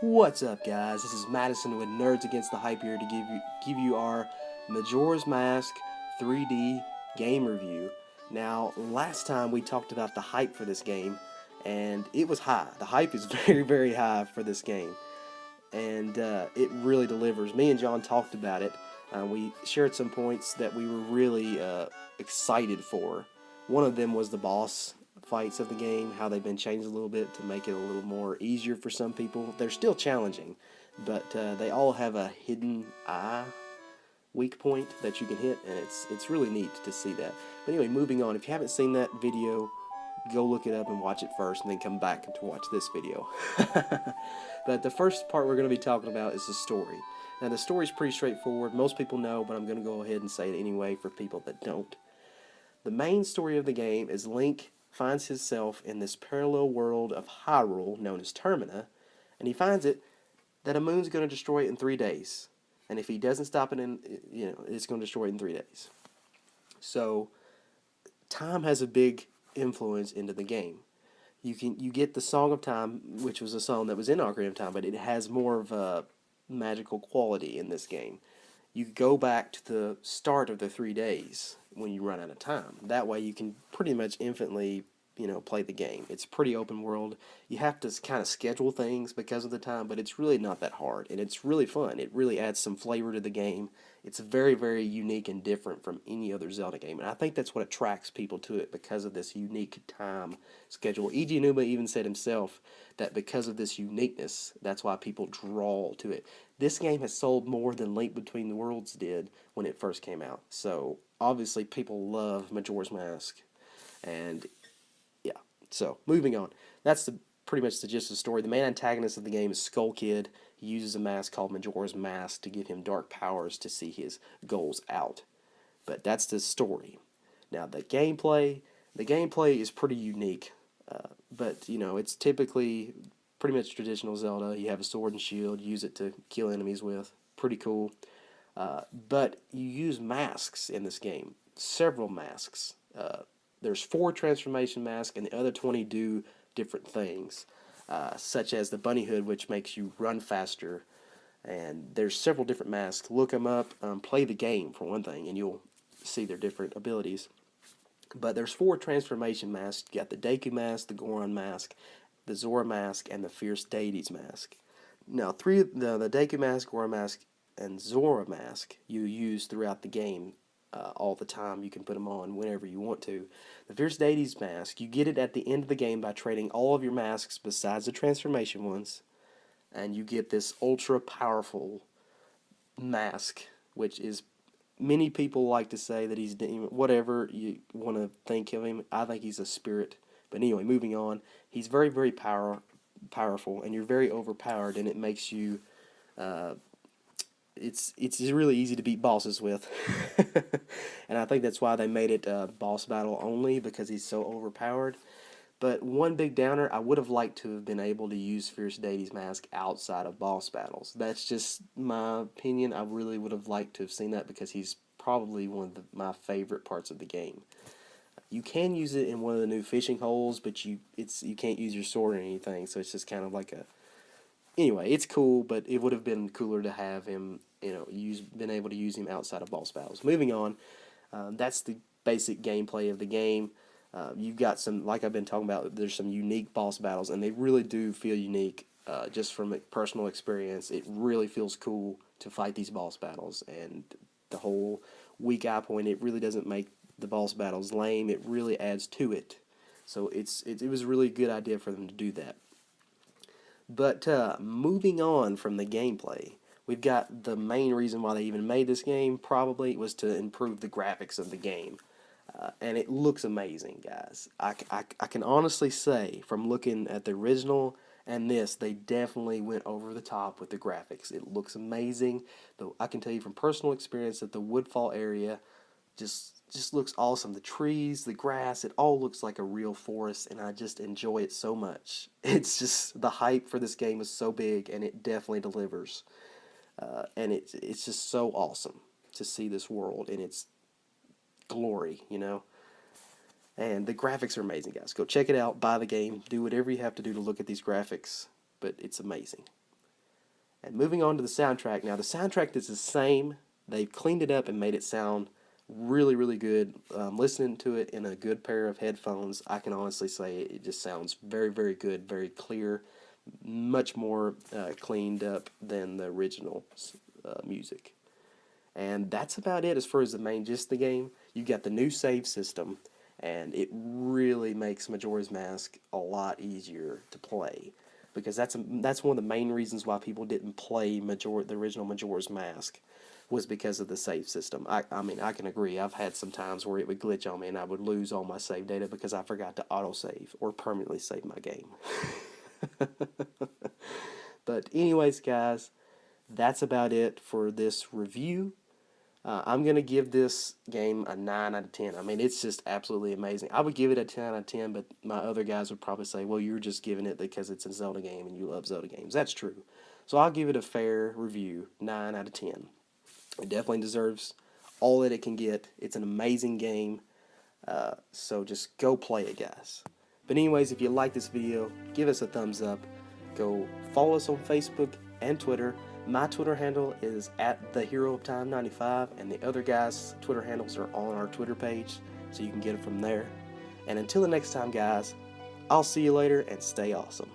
What's up, guys? This is Madison with Nerds Against the Hype here to give you our Majora's Mask 3D game review. Now, last time we talked about the hype for this game, and it was high. The hype is very high for this game, and it really delivers. Me and John talked about it. We shared some points that we were really excited for. One of them was the boss fights of the game, how they've been changed a little bit to make it a little more easier for some people. They're still challenging, but they all have a hidden eye weak point that you can hit, and it's really neat to see that. But anyway, moving on. If you haven't seen that video, go look it up and watch it first, and then come back to watch this video. But the first part we're going to be talking about is the story. Now, the story's pretty straightforward. Most people know, but I'm going to go ahead and say it anyway for people that don't. The main story of the game is Link finds himself in this parallel world of Hyrule known as Termina, and he finds it that a moon's going to destroy it in 3 days. And if he doesn't stop it it's going to destroy it in 3 days. So time has a big influence into the game. You get the Song of Time, which was a song that was in Ocarina of Time, but it has more of a magical quality in this game. You go back to the start of the 3 days when you run out of time. That way you can pretty much infinitely, play the game. It's pretty open world. You have to kind of schedule things because of the time, but it's really not that hard, and it's really fun. It really adds some flavor to the game. It's very unique and different from any other Zelda game, and I think that's what attracts people to it because of this unique time schedule. Eiji Aonuma even said himself that because of this uniqueness, that's why people draw to it. This game has sold more than Link Between the Worlds did when it first came out, so obviously people love Majora's Mask, and yeah. So moving on, that's pretty much the gist of the story. The main antagonist of the game is Skull Kid. He uses a mask called Majora's Mask to give him dark powers to see his goals out. But that's the story. Now the gameplay is pretty unique, but it's typically pretty much traditional Zelda. You have a sword and shield, use it to kill enemies with. Pretty cool. But you use masks in this game, several masks. There's 4 transformation masks, and the other 20 do different things, such as the bunny hood, which makes you run faster. And there's several different masks. Look them up, play the game for one thing, and you'll see their different abilities. But there's 4 transformation masks. You got the Deku mask, the Goron mask, the Zora mask, and the Fierce Deities mask. Now, the Deku mask, Goron mask, and Zora mask you use throughout the game all the time. You can put them on whenever you want to. The Fierce Deities mask, you get it at the end of the game by trading all of your masks besides the transformation ones, and you get this ultra powerful mask, which is, many people like to say that he's demon, whatever you want to think of him. I think he's a spirit. But anyway, moving on, he's very powerful, and you're very overpowered, and it makes you it's really easy to beat bosses with. And I think that's why they made it boss battle only, because he's so overpowered. But one big downer, I would have liked to have been able to use Fierce Deities mask outside of boss battles. That's just my opinion. I really would have liked to have seen that, because he's probably one of my favorite parts of the game. You can use it in one of the new fishing holes, but you can't use your sword or anything, so it's just kind of like a... Anyway, it's cool, but it would have been cooler to have him, been able to use him outside of boss battles. Moving on, that's the basic gameplay of the game. You've got some, like I've been talking about, there's some unique boss battles, and they really do feel unique. Just from a personal experience, it really feels cool to fight these boss battles, and the whole weak eye point, it really doesn't make the boss battles lame. It really adds to it. So it was a really good idea for them to do that. But moving on from the gameplay, we've got the main reason why they even made this game, probably, was to improve the graphics of the game. And it looks amazing, guys. I can honestly say, from looking at the original and this, they definitely went over the top with the graphics. It looks amazing. Though I can tell you from personal experience that the Woodfall area just looks awesome. The trees, the grass, it all looks like a real forest, and I just enjoy it so much. It's just, the hype for this game is so big, and it definitely delivers. And it's just so awesome to see this world in its glory, And the graphics are amazing, guys. Go check it out, buy the game, do whatever you have to do to look at these graphics, but it's amazing. And moving on to the soundtrack. Now, the soundtrack is the same. They've cleaned it up and made it sound really, really good. Listening to it in a good pair of headphones, I can honestly say it just sounds very, very good, very clear, much more cleaned up than the original music. And that's about it as far as the main gist of the game. You got the new save system, and it really makes Majora's Mask a lot easier to play, because that's one of the main reasons why people didn't play the original Majora's Mask, was because of the save system. I mean, I can agree. I've had some times where it would glitch on me and I would lose all my save data because I forgot to autosave or permanently save my game. But anyways, guys, that's about it for this review. I'm going to give this game a 9 out of 10. I mean, it's just absolutely amazing. I would give it a 10 out of 10, but my other guys would probably say, well, you're just giving it because it's a Zelda game and you love Zelda games. That's true. So I'll give it a fair review, 9 out of 10. It definitely deserves all that it can get. It's an amazing game. So just go play it, guys. But anyways, if you like this video, give us a thumbs up. Go follow us on Facebook and Twitter. My Twitter handle is @theheroofTime95, and the other guys' Twitter handles are on our Twitter page, so you can get it from there. And until the next time, guys, I'll see you later, and stay awesome.